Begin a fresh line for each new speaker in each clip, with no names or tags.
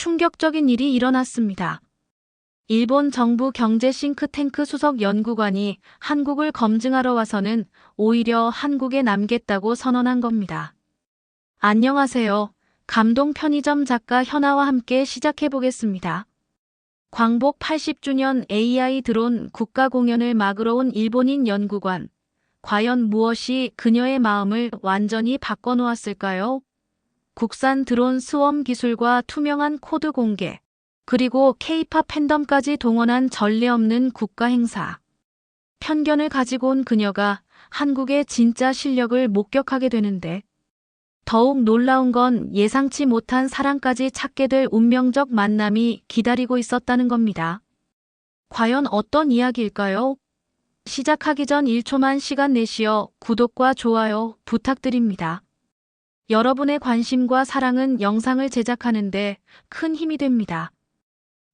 충격적인 일이 일어났습니다. 일본 정부 경제 싱크탱크 수석 연구관이 한국을 검증하러 와서는 오히려 한국에 남겠다고 선언한 겁니다. 안녕하세요. 감동 편의점 작가 현아와 함께 시작해 보겠습니다. 광복 80주년 AI 드론 국가 공연을 막으러 온 일본인 연구관. 과연 무엇이 그녀의 마음을 완전히 바꿔놓았을까요? 국산 드론 스웜 기술과 투명한 코드 공개, 그리고 K-팝 팬덤까지 동원한 전례 없는 국가 행사. 편견을 가지고 온 그녀가 한국의 진짜 실력을 목격하게 되는데, 더욱 놀라운 건 예상치 못한 사랑까지 찾게 될 운명적 만남이 기다리고 있었다는 겁니다. 과연 어떤 이야기일까요? 시작하기 전 1초만 시간 내시어 구독과 좋아요 부탁드립니다. 여러분의 관심과 사랑은 영상을 제작하는데 큰 힘이 됩니다.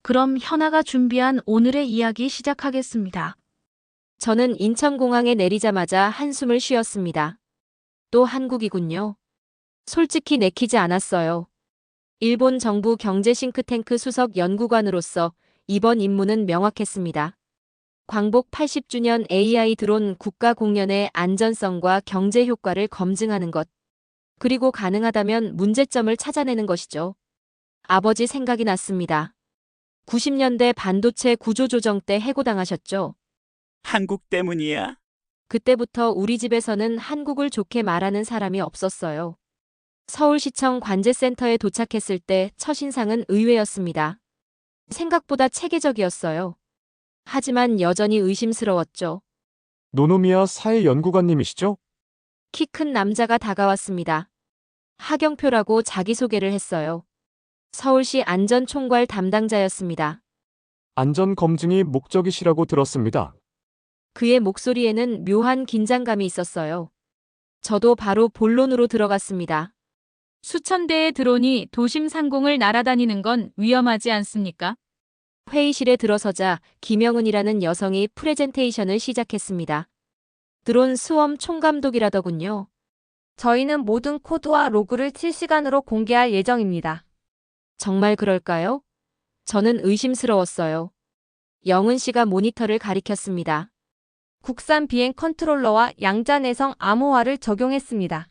그럼 현아가 준비한 오늘의 이야기 시작하겠습니다.
저는 인천공항에 내리자마자 한숨을 쉬었습니다. 또 한국이군요. 솔직히 내키지 않았어요. 일본 정부 경제 싱크탱크 수석 연구관으로서 이번 임무는 명확했습니다. 광복 80주년 AI 드론 국가 공연의 안전성과 경제 효과를 검증하는 것. 그리고 가능하다면 문제점을 찾아내는 것이죠. 아버지 생각이 났습니다. 90년대 반도체 구조조정 때 해고당하셨죠.
한국 때문이야?
그때부터 우리 집에서는 한국을 좋게 말하는 사람이 없었어요. 서울시청 관제센터에 도착했을 때 첫인상은 의외였습니다. 생각보다 체계적이었어요. 하지만 여전히 의심스러웠죠.
노노미야 사회연구관님이시죠?
키 큰 남자가 다가왔습니다. 하경표라고 자기소개를 했어요. 서울시 안전총괄 담당자였습니다.
안전검증이 목적이시라고 들었습니다.
그의 목소리에는 묘한 긴장감이 있었어요. 저도 바로 본론으로 들어갔습니다.
수천 대의 드론이 도심 상공을 날아다니는 건 위험하지 않습니까?
회의실에 들어서자 김영은이라는 여성이 프레젠테이션을 시작했습니다. 드론 스웜 총감독이라더군요.
저희는 모든 코드와 로그를 실시간으로 공개할 예정입니다.
정말 그럴까요? 저는 의심스러웠어요. 영은 씨가 모니터를 가리켰습니다.
국산 비행 컨트롤러와 양자 내성 암호화를 적용했습니다.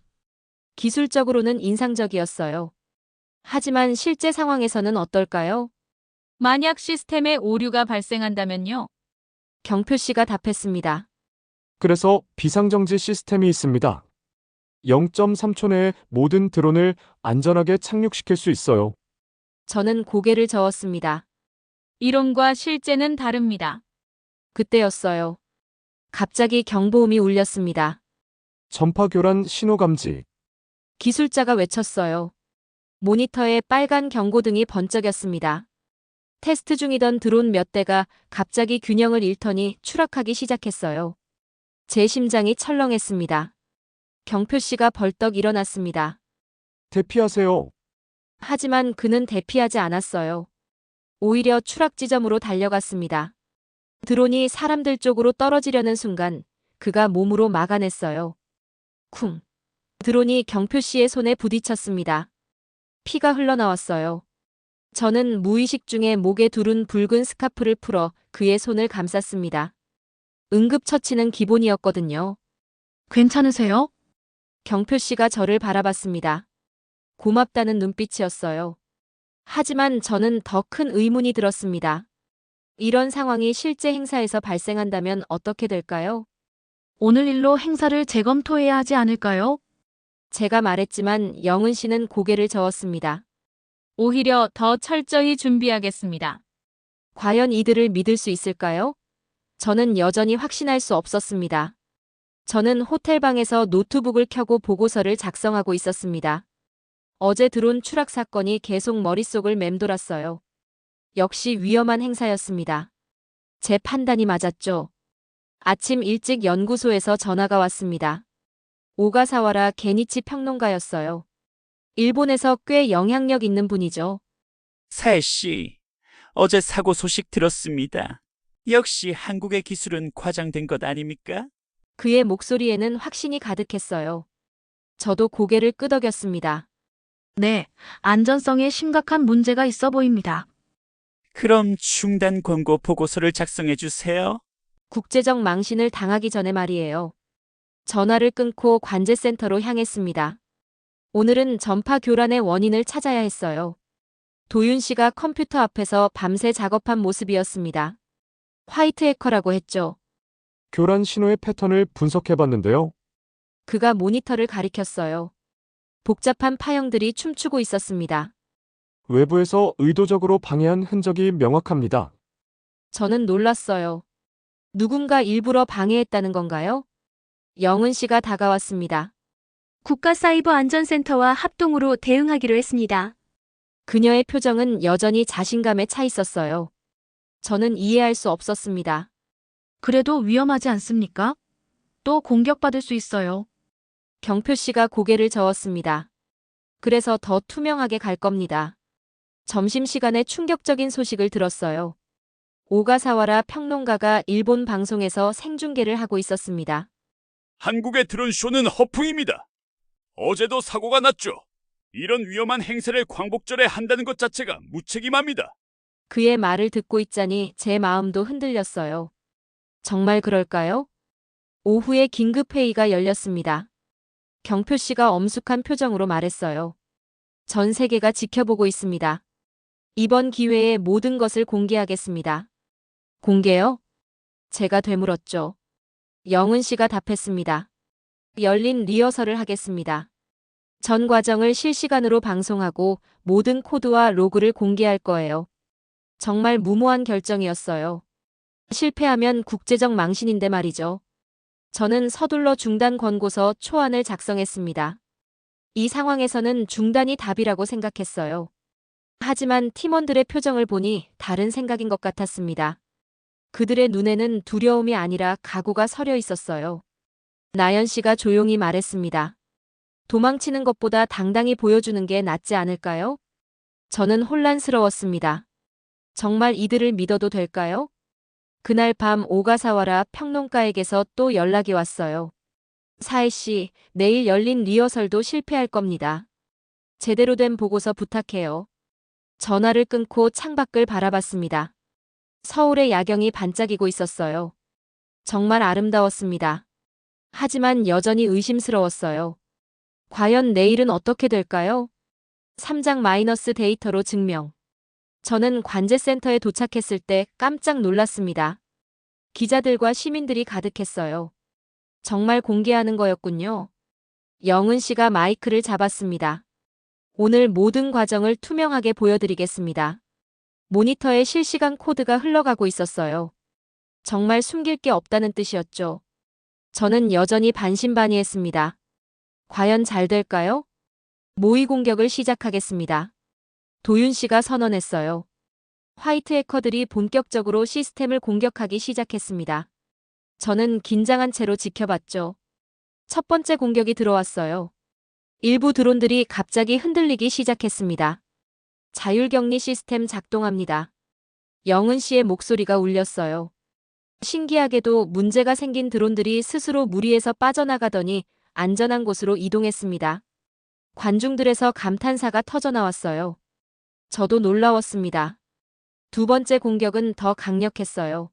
기술적으로는 인상적이었어요. 하지만 실제 상황에서는 어떨까요?
만약 시스템에 오류가 발생한다면요?
경표 씨가 답했습니다.
그래서 비상정지 시스템이 있습니다. 0.3초 내에 모든 드론을 안전하게 착륙시킬 수 있어요.
저는 고개를 저었습니다.
이론과 실제는 다릅니다.
그때였어요. 갑자기 경보음이 울렸습니다.
전파 교란 신호 감지.
기술자가 외쳤어요. 모니터에 빨간 경고등이 번쩍였습니다. 테스트 중이던 드론 몇 대가 갑자기 균형을 잃더니 추락하기 시작했어요. 제 심장이 철렁했습니다. 경표 씨가 벌떡 일어났습니다.
대피하세요.
하지만 그는 대피하지 않았어요. 오히려 추락 지점으로 달려갔습니다. 드론이 사람들 쪽으로 떨어지려는 순간 그가 몸으로 막아냈어요. 쿵. 드론이 경표 씨의 손에 부딪혔습니다. 피가 흘러나왔어요. 저는 무의식 중에 목에 두른 붉은 스카프를 풀어 그의 손을 감쌌습니다. 응급처치는 기본이었거든요.
괜찮으세요?
경표 씨가 저를 바라봤습니다. 고맙다는 눈빛이었어요. 하지만 저는 더 큰 의문이 들었습니다. 이런 상황이 실제 행사에서 발생한다면 어떻게 될까요?
오늘 일로 행사를 재검토해야 하지 않을까요?
제가 말했지만 영은 씨는 고개를 저었습니다.
오히려 더 철저히 준비하겠습니다.
과연 이들을 믿을 수 있을까요? 저는 여전히 확신할 수 없었습니다. 저는 호텔방에서 노트북을 켜고 보고서를 작성하고 있었습니다. 어제 드론 추락 사건이 계속 머릿속을 맴돌았어요. 역시 위험한 행사였습니다. 제 판단이 맞았죠. 아침 일찍 연구소에서 전화가 왔습니다. 오가사와라 게니치 평론가였어요. 일본에서 꽤 영향력 있는 분이죠.
사혜씨, 어제 사고 소식 들었습니다. 역시 한국의 기술은 과장된 것 아닙니까?
그의 목소리에는 확신이 가득했어요. 저도 고개를 끄덕였습니다.
네, 안전성에 심각한 문제가 있어 보입니다.
그럼 중단 권고 보고서를 작성해 주세요.
국제적 망신을 당하기 전에 말이에요. 전화를 끊고 관제센터로 향했습니다. 오늘은 전파 교란의 원인을 찾아야 했어요. 도윤 씨가 컴퓨터 앞에서 밤새 작업한 모습이었습니다. 화이트 해커라고 했죠.
교란 신호의 패턴을 분석해 봤는데요.
그가 모니터를 가리켰어요. 복잡한 파형들이 춤추고 있었습니다.
외부에서 의도적으로 방해한 흔적이 명확합니다.
저는 놀랐어요. 누군가 일부러 방해했다는 건가요? 영은 씨가 다가왔습니다.
국가사이버안전센터와 합동으로 대응하기로 했습니다.
그녀의 표정은 여전히 자신감에 차 있었어요. 저는 이해할 수 없었습니다.
그래도 위험하지 않습니까? 또 공격받을 수 있어요.
경표 씨가 고개를 저었습니다. 그래서 더 투명하게 갈 겁니다. 점심시간에 충격적인 소식을 들었어요. 오가사와라 평론가가 일본 방송에서 생중계를 하고 있었습니다.
한국의 드론쇼는 허풍입니다. 어제도 사고가 났죠. 이런 위험한 행세를 광복절에 한다는 것 자체가 무책임합니다.
그의 말을 듣고 있자니 제 마음도 흔들렸어요. 정말 그럴까요? 오후에 긴급회의가 열렸습니다. 경표 씨가 엄숙한 표정으로 말했어요. 전 세계가 지켜보고 있습니다. 이번 기회에 모든 것을 공개하겠습니다. 공개요? 제가 되물었죠. 영은 씨가 답했습니다. 열린 리허설을 하겠습니다. 전 과정을 실시간으로 방송하고 모든 코드와 로그를 공개할 거예요. 정말 무모한 결정이었어요. 실패하면 국제적 망신인데 말이죠. 저는 서둘러 중단 권고서 초안을 작성했습니다. 이 상황에서는 중단이 답이라고 생각했어요. 하지만 팀원들의 표정을 보니 다른 생각인 것 같았습니다. 그들의 눈에는 두려움이 아니라 각오가 서려 있었어요. 나연 씨가 조용히 말했습니다. 도망치는 것보다 당당히 보여주는 게 낫지 않을까요? 저는 혼란스러웠습니다. 정말 이들을 믿어도 될까요? 그날 밤 오가사와라 평론가에게서 또 연락이 왔어요. 사해 씨, 내일 열린 리허설도 실패할 겁니다. 제대로 된 보고서 부탁해요. 전화를 끊고 창밖을 바라봤습니다. 서울의 야경이 반짝이고 있었어요. 정말 아름다웠습니다. 하지만 여전히 의심스러웠어요. 과연 내일은 어떻게 될까요? 3장 마이너스 데이터로 증명. 저는 관제센터에 도착했을 때 깜짝 놀랐습니다. 기자들과 시민들이 가득했어요. 정말 공개하는 거였군요. 영은 씨가 마이크를 잡았습니다. 오늘 모든 과정을 투명하게 보여드리겠습니다. 모니터에 실시간 코드가 흘러가고 있었어요. 정말 숨길 게 없다는 뜻이었죠. 저는 여전히 반신반의했습니다. 과연 잘 될까요? 모의 공격을 시작하겠습니다. 도윤 씨가 선언했어요. 화이트 해커들이 본격적으로 시스템을 공격하기 시작했습니다. 저는 긴장한 채로 지켜봤죠. 첫 번째 공격이 들어왔어요. 일부 드론들이 갑자기 흔들리기 시작했습니다. 자율격리 시스템 작동합니다. 영은 씨의 목소리가 울렸어요. 신기하게도 문제가 생긴 드론들이 스스로 무리에서 빠져나가더니 안전한 곳으로 이동했습니다. 관중들에서 감탄사가 터져나왔어요. 저도 놀라웠습니다. 두 번째 공격은 더 강력했어요.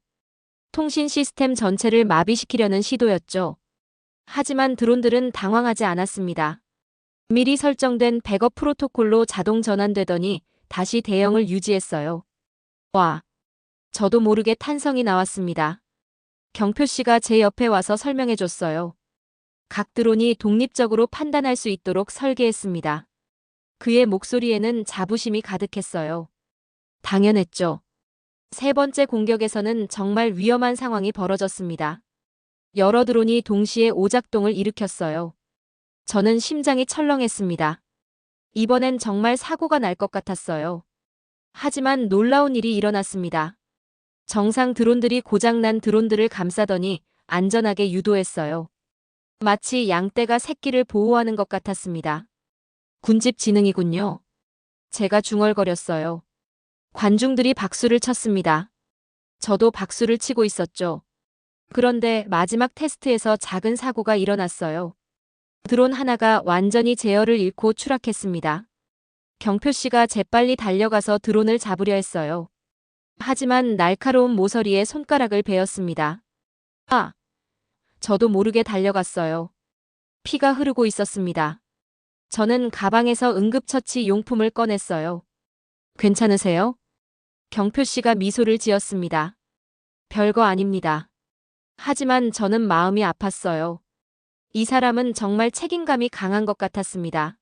통신 시스템 전체를 마비시키려는 시도였죠. 하지만 드론들은 당황하지 않았습니다. 미리 설정된 백업 프로토콜로 자동 전환되더니 다시 대형을 유지했어요. 와! 저도 모르게 탄성이 나왔습니다. 경표 씨가 제 옆에 와서 설명해줬어요. 각 드론이 독립적으로 판단할 수 있도록 설계했습니다. 그의 목소리에는 자부심이 가득했어요. 당연했죠. 세 번째 공격에서는 정말 위험한 상황이 벌어졌습니다. 여러 드론이 동시에 오작동을 일으켰어요. 저는 심장이 철렁했습니다. 이번엔 정말 사고가 날 것 같았어요. 하지만 놀라운 일이 일어났습니다. 정상 드론들이 고장난 드론들을 감싸더니 안전하게 유도했어요. 마치 양떼가 새끼를 보호하는 것 같았습니다. 군집 지능이군요. 제가 중얼거렸어요. 관중들이 박수를 쳤습니다. 저도 박수를 치고 있었죠. 그런데 마지막 테스트에서 작은 사고가 일어났어요. 드론 하나가 완전히 제어를 잃고 추락했습니다. 경표 씨가 재빨리 달려가서 드론을 잡으려 했어요. 하지만 날카로운 모서리에 손가락을 베었습니다. 아! 저도 모르게 달려갔어요. 피가 흐르고 있었습니다. 저는 가방에서 응급처치 용품을 꺼냈어요. 괜찮으세요? 경표 씨가 미소를 지었습니다. 별거 아닙니다. 하지만 저는 마음이 아팠어요. 이 사람은 정말 책임감이 강한 것 같았습니다.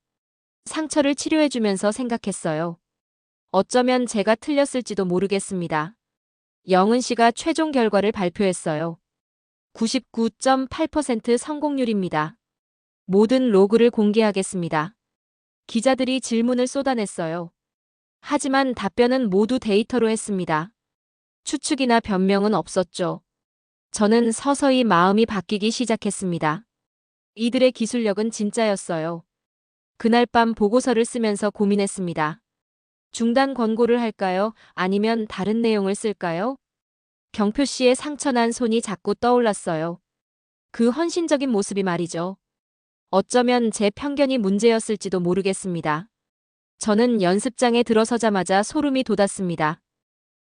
상처를 치료해주면서 생각했어요. 어쩌면 제가 틀렸을지도 모르겠습니다. 영은 씨가 최종 결과를 발표했어요. 99.8% 성공률입니다. 모든 로그를 공개하겠습니다. 기자들이 질문을 쏟아냈어요. 하지만 답변은 모두 데이터로 했습니다. 추측이나 변명은 없었죠. 저는 서서히 마음이 바뀌기 시작했습니다. 이들의 기술력은 진짜였어요. 그날 밤 보고서를 쓰면서 고민했습니다. 중단 권고를 할까요? 아니면 다른 내용을 쓸까요? 경표 씨의 상처난 손이 자꾸 떠올랐어요. 그 헌신적인 모습이 말이죠. 어쩌면 제 편견이 문제였을지도 모르겠습니다. 저는 연습장에 들어서자마자 소름이 돋았습니다.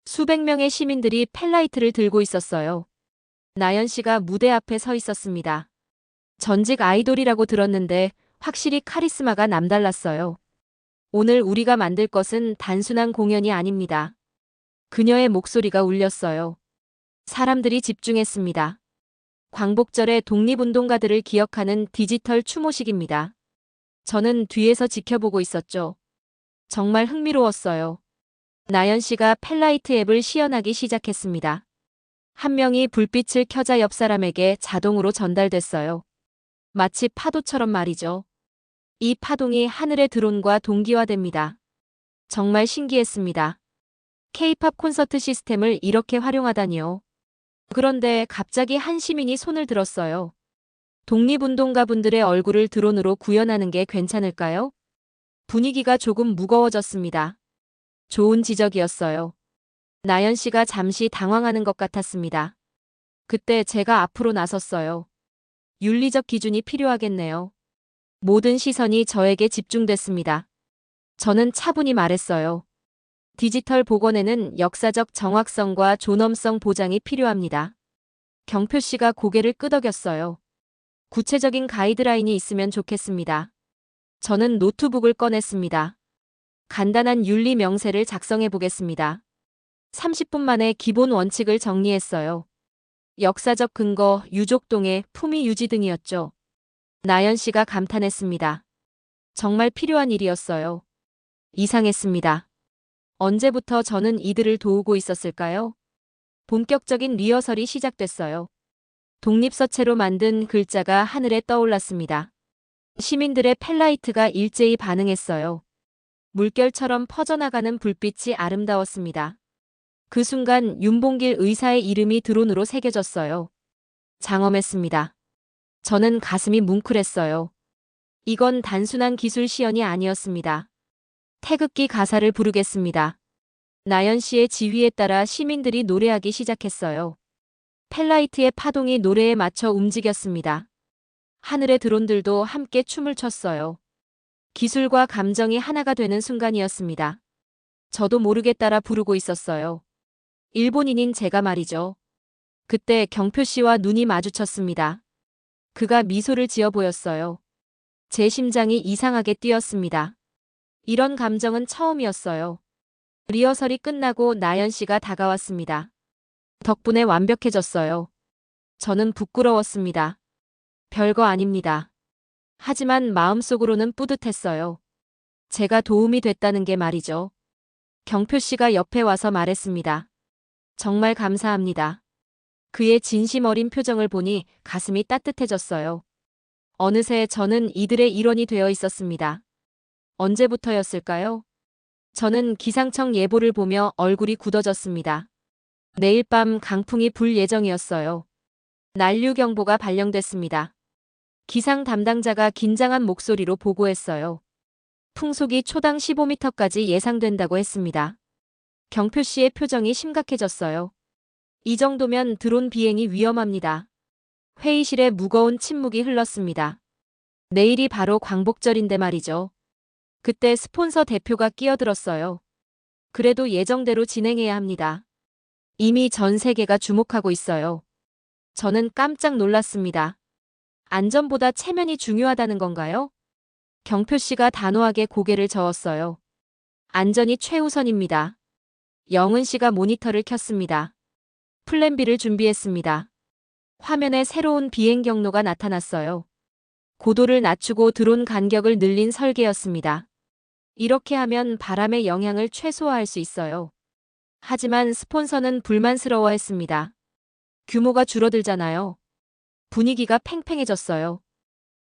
수백 명의 시민들이 펠라이트를 들고 있었어요. 나연 씨가 무대 앞에 서 있었습니다. 전직 아이돌이라고 들었는데 확실히 카리스마가 남달랐어요. 오늘 우리가 만들 것은 단순한 공연이 아닙니다. 그녀의 목소리가 울렸어요. 사람들이 집중했습니다. 광복절의 독립운동가들을 기억하는 디지털 추모식입니다. 저는 뒤에서 지켜보고 있었죠. 정말 흥미로웠어요. 나연 씨가 펠라이트 앱을 시연하기 시작했습니다. 한 명이 불빛을 켜자 옆 사람에게 자동으로 전달됐어요. 마치 파도처럼 말이죠. 이 파동이 하늘의 드론과 동기화됩니다. 정말 신기했습니다. K-팝 콘서트 시스템을 이렇게 활용하다니요. 그런데 갑자기 한 시민이 손을 들었어요. 독립운동가분들의 얼굴을 드론으로 구현하는 게 괜찮을까요? 분위기가 조금 무거워졌습니다. 좋은 지적이었어요. 나연 씨가 잠시 당황하는 것 같았습니다. 그때 제가 앞으로 나섰어요. 윤리적 기준이 필요하겠네요. 모든 시선이 저에게 집중됐습니다. 저는 차분히 말했어요. 디지털 복원에는 역사적 정확성과 존엄성 보장이 필요합니다. 경표 씨가 고개를 끄덕였어요. 구체적인 가이드라인이 있으면 좋겠습니다. 저는 노트북을 꺼냈습니다. 간단한 윤리 명세를 작성해 보겠습니다. 30분 만에 기본 원칙을 정리했어요. 역사적 근거, 유족동의 품위 유지 등이었죠. 나연 씨가 감탄했습니다. 정말 필요한 일이었어요. 이상했습니다. 언제부터 저는 이들을 도우고 있었을까요? 본격적인 리허설이 시작됐어요. 독립서체로 만든 글자가 하늘에 떠올랐습니다. 시민들의 펠라이트가 일제히 반응했어요. 물결처럼 퍼져나가는 불빛이 아름다웠습니다. 그 순간 윤봉길 의사의 이름이 드론으로 새겨졌어요. 장엄했습니다. 저는 가슴이 뭉클했어요. 이건 단순한 기술 시연이 아니었습니다. 태극기 가사를 부르겠습니다. 나연 씨의 지휘에 따라 시민들이 노래하기 시작했어요. 펠라이트의 파동이 노래에 맞춰 움직였습니다. 하늘의 드론들도 함께 춤을 췄어요. 기술과 감정이 하나가 되는 순간이었습니다. 저도 모르게 따라 부르고 있었어요. 일본인인 제가 말이죠. 그때 경표 씨와 눈이 마주쳤습니다. 그가 미소를 지어 보였어요. 제 심장이 이상하게 뛰었습니다. 이런 감정은 처음이었어요. 리허설이 끝나고 나연 씨가 다가왔습니다. 덕분에 완벽해졌어요. 저는 부끄러웠습니다. 별거 아닙니다. 하지만 마음속으로는 뿌듯했어요. 제가 도움이 됐다는 게 말이죠. 경표 씨가 옆에 와서 말했습니다. 정말 감사합니다. 그의 진심 어린 표정을 보니 가슴이 따뜻해졌어요. 어느새 저는 이들의 일원이 되어 있었습니다. 언제부터였을까요? 저는 기상청 예보를 보며 얼굴이 굳어졌습니다. 내일 밤 강풍이 불 예정이었어요. 난류경보가 발령됐습니다. 기상 담당자가 긴장한 목소리로 보고했어요. 풍속이 초당 15m까지 예상된다고 했습니다. 경표 씨의 표정이 심각해졌어요. 이 정도면 드론 비행이 위험합니다. 회의실에 무거운 침묵이 흘렀습니다. 내일이 바로 광복절인데 말이죠. 그때 스폰서 대표가 끼어들었어요. 그래도 예정대로 진행해야 합니다. 이미 전 세계가 주목하고 있어요. 저는 깜짝 놀랐습니다. 안전보다 체면이 중요하다는 건가요? 경표 씨가 단호하게 고개를 저었어요. 안전이 최우선입니다. 영은 씨가 모니터를 켰습니다. 플랜 B를 준비했습니다. 화면에 새로운 비행 경로가 나타났어요. 고도를 낮추고 드론 간격을 늘린 설계였습니다. 이렇게 하면 바람의 영향을 최소화할 수 있어요. 하지만 스폰서는 불만스러워했습니다. 규모가 줄어들잖아요. 분위기가 팽팽해졌어요.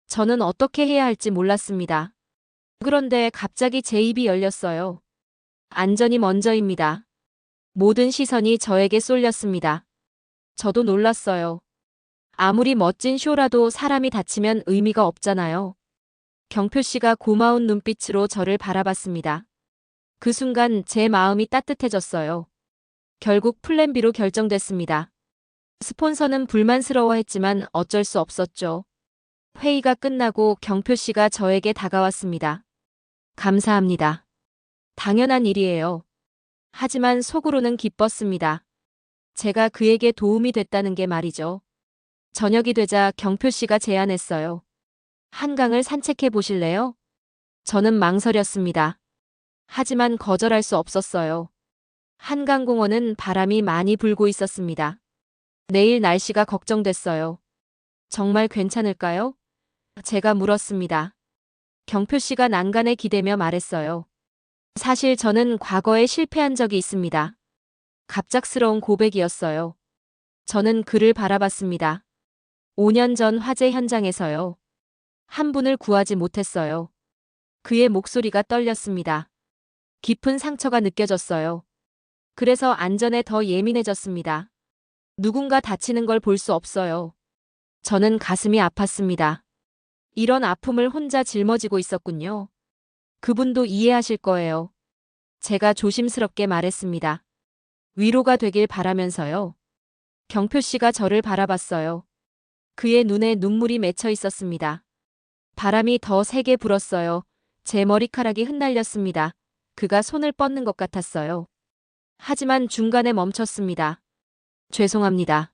저는 어떻게 해야 할지 몰랐습니다. 그런데 갑자기 제 입이 열렸어요. 안전이 먼저입니다. 모든 시선이 저에게 쏠렸습니다. 저도 놀랐어요. 아무리 멋진 쇼라도 사람이 다치면 의미가 없잖아요. 경표 씨가 고마운 눈빛으로 저를 바라봤습니다. 그 순간 제 마음이 따뜻해졌어요. 결국 플랜 B로 결정됐습니다. 스폰서는 불만스러워했지만 어쩔 수 없었죠. 회의가 끝나고 경표 씨가 저에게 다가왔습니다. 감사합니다. 당연한 일이에요. 하지만 속으로는 기뻤습니다. 제가 그에게 도움이 됐다는 게 말이죠. 저녁이 되자 경표 씨가 제안했어요. 한강을 산책해 보실래요? 저는 망설였습니다. 하지만 거절할 수 없었어요. 한강공원은 바람이 많이 불고 있었습니다. 내일 날씨가 걱정됐어요. 정말 괜찮을까요? 제가 물었습니다. 경표 씨가 난간에 기대며 말했어요. 사실 저는 과거에 실패한 적이 있습니다. 갑작스러운 고백이었어요. 저는 그를 바라봤습니다. 5년 전 화재 현장에서요. 한 분을 구하지 못했어요. 그의 목소리가 떨렸습니다. 깊은 상처가 느껴졌어요. 그래서 안전에 더 예민해졌습니다. 누군가 다치는 걸 볼 수 없어요. 저는 가슴이 아팠습니다. 이런 아픔을 혼자 짊어지고 있었군요. 그분도 이해하실 거예요. 제가 조심스럽게 말했습니다. 위로가 되길 바라면서요. 경표 씨가 저를 바라봤어요. 그의 눈에 눈물이 맺혀 있었습니다. 바람이 더 세게 불었어요. 제 머리카락이 흩날렸습니다. 그가 손을 뻗는 것 같았어요. 하지만 중간에 멈췄습니다. 죄송합니다.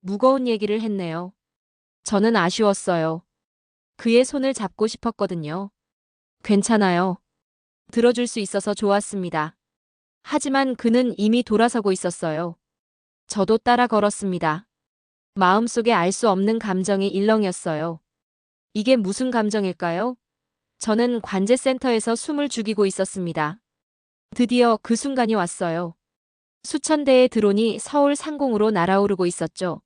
무거운 얘기를 했네요. 저는 아쉬웠어요. 그의 손을 잡고 싶었거든요. 괜찮아요. 들어줄 수 있어서 좋았습니다. 하지만 그는 이미 돌아서고 있었어요. 저도 따라 걸었습니다. 마음속에 알 수 없는 감정이 일렁였어요. 이게 무슨 감정일까요? 저는 관제센터에서 숨을 죽이고 있었습니다. 드디어 그 순간이 왔어요. 수천 대의 드론이 서울 상공으로 날아오르고 있었죠.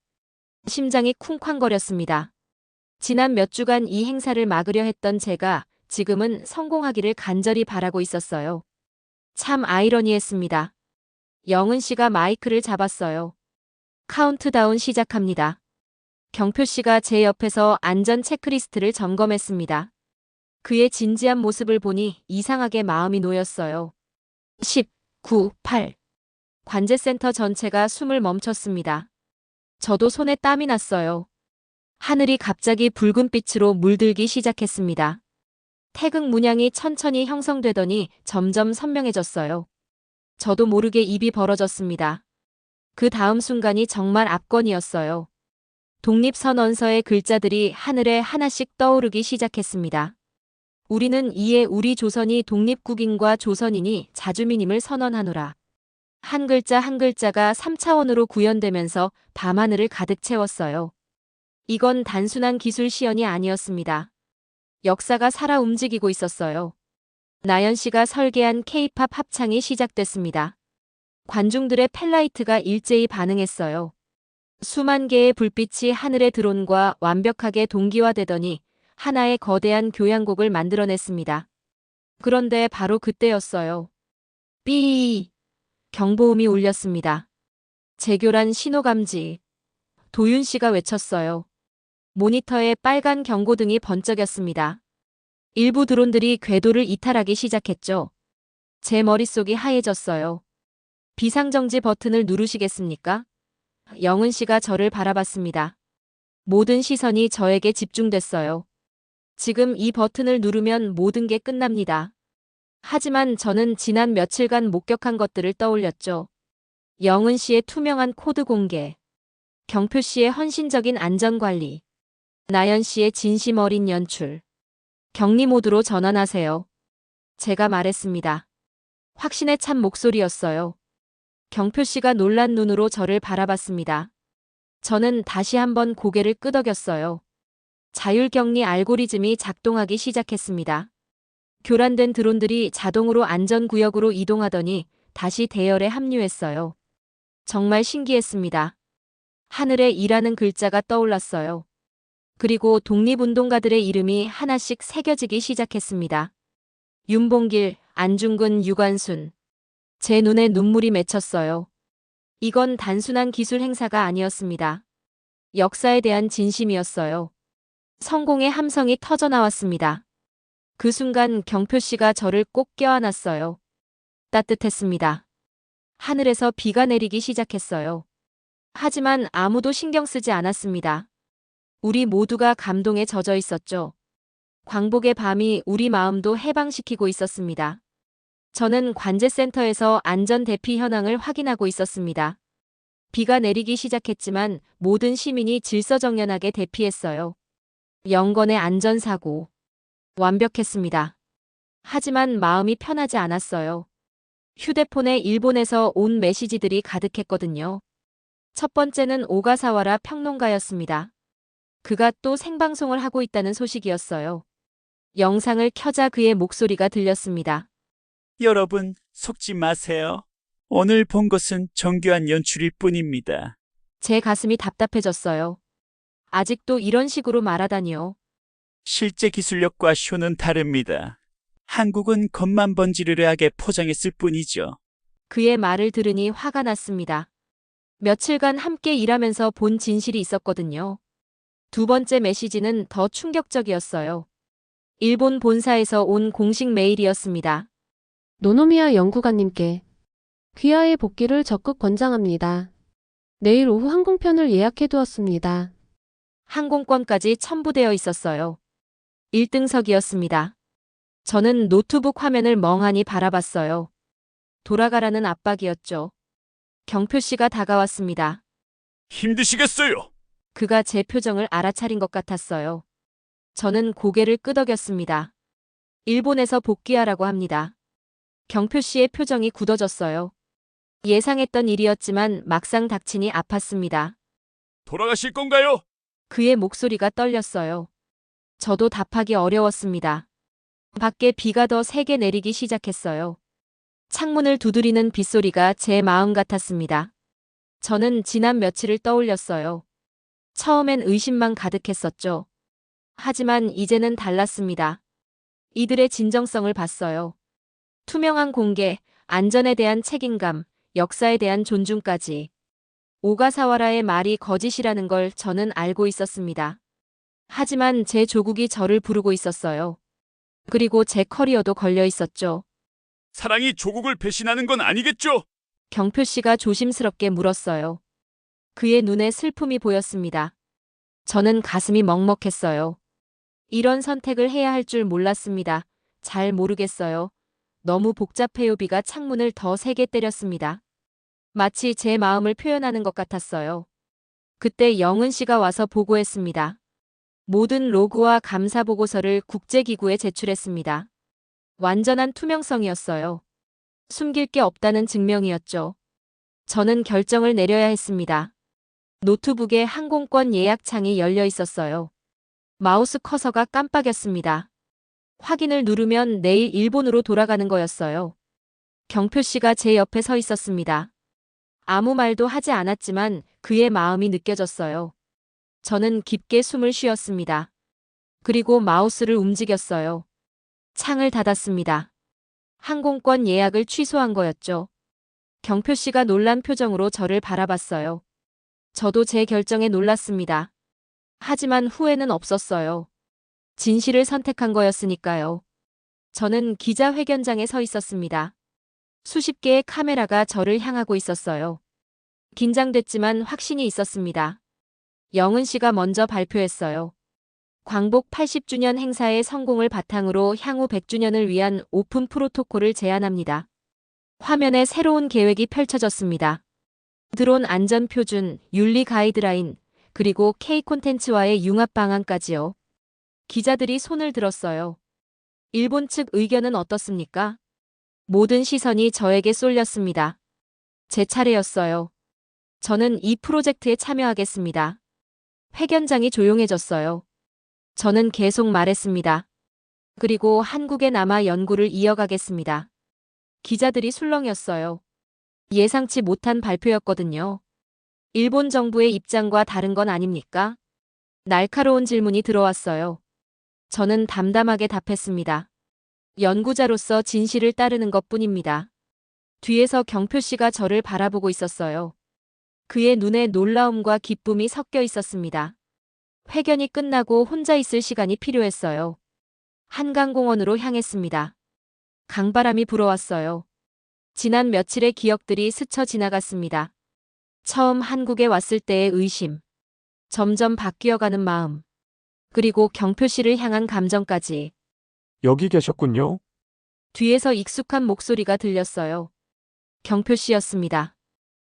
심장이 쿵쾅거렸습니다. 지난 몇 주간 이 행사를 막으려 했던 제가 지금은 성공하기를 간절히 바라고 있었어요. 참 아이러니했습니다. 영은 씨가 마이크를 잡았어요. 카운트다운 시작합니다. 경표 씨가 제 옆에서 안전 체크리스트를 점검했습니다. 그의 진지한 모습을 보니 이상하게 마음이 놓였어요. 10, 9, 8. 관제센터 전체가 숨을 멈췄습니다. 저도 손에 땀이 났어요. 하늘이 갑자기 붉은 빛으로 물들기 시작했습니다. 태극 문양이 천천히 형성되더니 점점 선명해졌어요. 저도 모르게 입이 벌어졌습니다. 그 다음 순간이 정말 압권이었어요. 독립선언서의 글자들이 하늘에 하나씩 떠오르기 시작했습니다. 우리는 이에 우리 조선이 독립국인과 조선인이 자주민임을 선언하노라. 한 글자 한 글자가 3차원으로 구현되면서 밤하늘을 가득 채웠어요. 이건 단순한 기술 시연이 아니었습니다. 역사가 살아 움직이고 있었어요. 나연 씨가 설계한 K-팝 합창이 시작됐습니다. 관중들의 펠라이트가 일제히 반응했어요. 수만 개의 불빛이 하늘의 드론과 완벽하게 동기화되더니 하나의 거대한 교향곡을 만들어냈습니다. 그런데 바로 그때였어요. 삐! 경보음이 울렸습니다. 재교란 신호감지. 도윤 씨가 외쳤어요. 모니터에 빨간 경고등이 번쩍였습니다. 일부 드론들이 궤도를 이탈하기 시작했죠. 제 머릿속이 하얘졌어요. 비상정지 버튼을 누르시겠습니까? 영은 씨가 저를 바라봤습니다. 모든 시선이 저에게 집중됐어요. 지금 이 버튼을 누르면 모든 게 끝납니다. 하지만 저는 지난 며칠간 목격한 것들을 떠올렸죠. 영은 씨의 투명한 코드 공개, 경표 씨의 헌신적인 안전관리, 나연 씨의 진심 어린 연출. 격리 모드로 전환하세요. 제가 말했습니다. 확신에 찬 목소리였어요. 경표 씨가 놀란 눈으로 저를 바라봤습니다. 저는 다시 한번 고개를 끄덕였어요. 자율격리 알고리즘이 작동하기 시작했습니다. 교란된 드론들이 자동으로 안전구역으로 이동하더니 다시 대열에 합류했어요. 정말 신기했습니다. 하늘에 일하는 글자가 떠올랐어요. 그리고 독립운동가들의 이름이 하나씩 새겨지기 시작했습니다. 윤봉길, 안중근, 유관순. 제 눈에 눈물이 맺혔어요. 이건 단순한 기술 행사가 아니었습니다. 역사에 대한 진심이었어요. 성공의 함성이 터져나왔습니다. 그 순간 경표 씨가 저를 꼭 껴안았어요. 따뜻했습니다. 하늘에서 비가 내리기 시작했어요. 하지만 아무도 신경 쓰지 않았습니다. 우리 모두가 감동에 젖어 있었죠. 광복의 밤이 우리 마음도 해방시키고 있었습니다. 저는 관제센터에서 안전 대피 현황을 확인하고 있었습니다. 비가 내리기 시작했지만 모든 시민이 질서정연하게 대피했어요. 영건의 안전사고. 완벽했습니다. 하지만 마음이 편하지 않았어요. 휴대폰에 일본에서 온 메시지들이 가득했거든요. 첫 번째는 오가사와라 평론가였습니다. 그가 또 생방송을 하고 있다는 소식이었어요. 영상을 켜자 그의 목소리가 들렸습니다.
여러분, 속지 마세요. 오늘 본 것은 정교한 연출일 뿐입니다.
제 가슴이 답답해졌어요. 아직도 이런 식으로 말하다니요.
실제 기술력과 쇼는 다릅니다. 한국은 겉만 번지르르하게 포장했을 뿐이죠.
그의 말을 들으니 화가 났습니다. 며칠간 함께 일하면서 본 진실이 있었거든요. 두 번째 메시지는 더 충격적이었어요. 일본 본사에서 온 공식 메일이었습니다.
노노미야 연구관님께 귀하의 복귀를 적극 권장합니다. 내일 오후 항공편을 예약해 두었습니다.
항공권까지 첨부되어 있었어요. 1등석이었습니다. 저는 노트북 화면을 멍하니 바라봤어요. 돌아가라는 압박이었죠. 경표 씨가 다가왔습니다.
힘드시겠어요?
그가 제 표정을 알아차린 것 같았어요. 저는 고개를 끄덕였습니다. 일본에서 복귀하라고 합니다. 경표 씨의 표정이 굳어졌어요. 예상했던 일이었지만 막상 닥치니 아팠습니다.
돌아가실 건가요?
그의 목소리가 떨렸어요. 저도 답하기 어려웠습니다. 밖에 비가 더 세게 내리기 시작했어요. 창문을 두드리는 빗소리가 제 마음 같았습니다. 저는 지난 며칠을 떠올렸어요. 처음엔 의심만 가득했었죠. 하지만 이제는 달랐습니다. 이들의 진정성을 봤어요. 투명한 공개, 안전에 대한 책임감, 역사에 대한 존중까지. 오가사와라의 말이 거짓이라는 걸 저는 알고 있었습니다. 하지만 제 조국이 저를 부르고 있었어요. 그리고 제 커리어도 걸려 있었죠.
사랑이 조국을 배신하는 건 아니겠죠?
경표 씨가 조심스럽게 물었어요. 그의 눈에 슬픔이 보였습니다. 저는 가슴이 먹먹했어요. 이런 선택을 해야 할 줄 몰랐습니다. 잘 모르겠어요. 너무 복잡해요. 비가 창문을 더 세게 때렸습니다. 마치 제 마음을 표현하는 것 같았어요. 그때 영은 씨가 와서 보고했습니다. 모든 로그와 감사 보고서를 국제기구에 제출했습니다. 완전한 투명성이었어요. 숨길 게 없다는 증명이었죠. 저는 결정을 내려야 했습니다. 노트북에 항공권 예약 창이 열려 있었어요. 마우스 커서가 깜빡였습니다. 확인을 누르면 내일 일본으로 돌아가는 거였어요. 경표 씨가 제 옆에 서 있었습니다. 아무 말도 하지 않았지만 그의 마음이 느껴졌어요. 저는 깊게 숨을 쉬었습니다. 그리고 마우스를 움직였어요. 창을 닫았습니다. 항공권 예약을 취소한 거였죠. 경표 씨가 놀란 표정으로 저를 바라봤어요. 저도 제 결정에 놀랐습니다. 하지만 후회는 없었어요. 진실을 선택한 거였으니까요. 저는 기자회견장에 서 있었습니다. 수십 개의 카메라가 저를 향하고 있었어요. 긴장됐지만 확신이 있었습니다. 영은 씨가 먼저 발표했어요. 광복 80주년 행사의 성공을 바탕으로 향후 100주년을 위한 오픈 프로토콜을 제안합니다. 화면에 새로운 계획이 펼쳐졌습니다. 드론 안전 표준, 윤리 가이드라인, 그리고 K 콘텐츠와의 융합 방안까지요. 기자들이 손을 들었어요. 일본 측 의견은 어떻습니까? 모든 시선이 저에게 쏠렸습니다. 제 차례였어요. 저는 이 프로젝트에 참여하겠습니다. 회견장이 조용해졌어요. 저는 계속 말했습니다. 그리고 한국에 남아 연구를 이어가겠습니다. 기자들이 술렁였어요. 예상치 못한 발표였거든요. 일본 정부의 입장과 다른 건 아닙니까? 날카로운 질문이 들어왔어요. 저는 담담하게 답했습니다. 연구자로서 진실을 따르는 것뿐입니다. 뒤에서 경표 씨가 저를 바라보고 있었어요. 그의 눈에 놀라움과 기쁨이 섞여 있었습니다. 회견이 끝나고 혼자 있을 시간이 필요했어요. 한강공원으로 향했습니다. 강바람이 불어왔어요. 지난 며칠의 기억들이 스쳐 지나갔습니다. 처음 한국에 왔을 때의 의심, 점점 바뀌어가는 마음, 그리고 경표 씨를 향한 감정까지.
여기 계셨군요.
뒤에서 익숙한 목소리가 들렸어요. 경표 씨였습니다.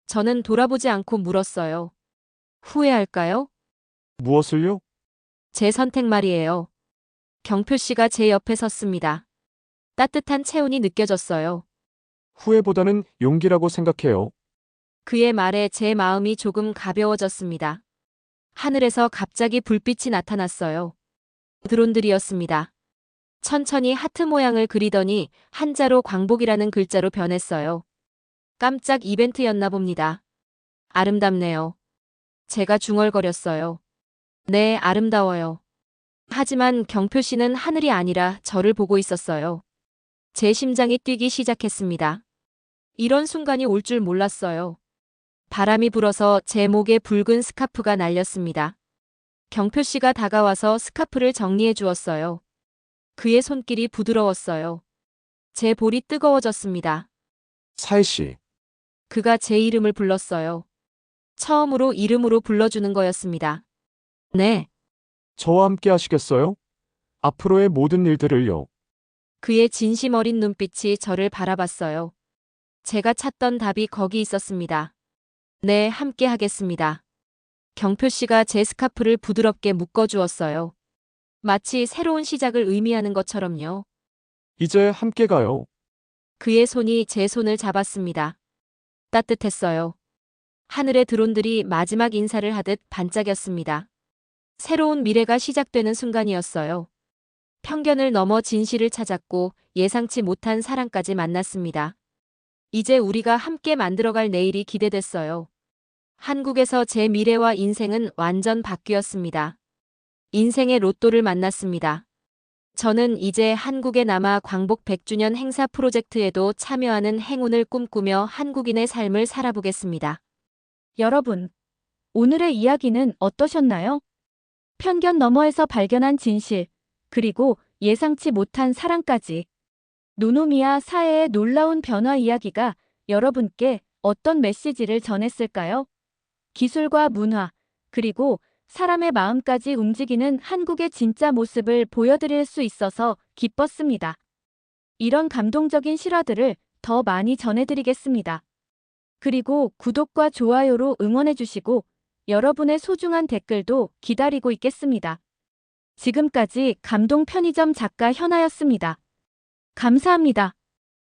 저는 돌아보지 않고 물었어요. 후회할까요?
무엇을요?
제 선택 말이에요. 경표 씨가 제 옆에 섰습니다. 따뜻한 체온이 느껴졌어요.
후회보다는 용기라고 생각해요.
그의 말에 제 마음이 조금 가벼워졌습니다. 하늘에서 갑자기 불빛이 나타났어요. 드론들이었습니다. 천천히 하트 모양을 그리더니 한자로 광복이라는 글자로 변했어요. 깜짝 이벤트였나 봅니다. 아름답네요. 제가 중얼거렸어요. 네, 아름다워요. 하지만 경표 씨는 하늘이 아니라 저를 보고 있었어요. 제 심장이 뛰기 시작했습니다. 이런 순간이 올 줄 몰랐어요. 바람이 불어서 제 목에 붉은 스카프가 날렸습니다. 경표 씨가 다가와서 스카프를 정리해 주었어요. 그의 손길이 부드러웠어요. 제 볼이 뜨거워졌습니다.
사혜 씨,
그가 제 이름을 불렀어요. 처음으로 이름으로 불러주는 거였습니다. 네,
저와 함께 하시겠어요? 앞으로의 모든 일들을요.
그의 진심 어린 눈빛이 저를 바라봤어요. 제가 찾던 답이 거기 있었습니다. 네, 함께 하겠습니다. 경표 씨가 제 스카프를 부드럽게 묶어주었어요. 마치 새로운 시작을 의미하는 것처럼요.
이제 함께 가요.
그의 손이 제 손을 잡았습니다. 따뜻했어요. 하늘의 드론들이 마지막 인사를 하듯 반짝였습니다. 새로운 미래가 시작되는 순간이었어요. 편견을 넘어 진실을 찾았고 예상치 못한 사랑까지 만났습니다. 이제 우리가 함께 만들어갈 내일이 기대됐어요. 한국에서 제 미래와 인생은 완전 바뀌었습니다. 인생의 로또를 만났습니다. 저는 이제 한국에 남아 광복 100주년 행사 프로젝트에도 참여하는 행운을 꿈꾸며 한국인의 삶을 살아보겠습니다.
여러분, 오늘의 이야기는 어떠셨나요? 편견 너머에서 발견한 진실, 그리고 예상치 못한 사랑까지. 노노미야 사회의 놀라운 변화 이야기가 여러분께 어떤 메시지를 전했을까요? 기술과 문화, 그리고 사람의 마음까지 움직이는 한국의 진짜 모습을 보여드릴 수 있어서 기뻤습니다. 이런 감동적인 실화들을 더 많이 전해드리겠습니다. 그리고 구독과 좋아요로 응원해주시고 여러분의 소중한 댓글도 기다리고 있겠습니다. 지금까지 감동 편의점 작가 현아였습니다. 감사합니다.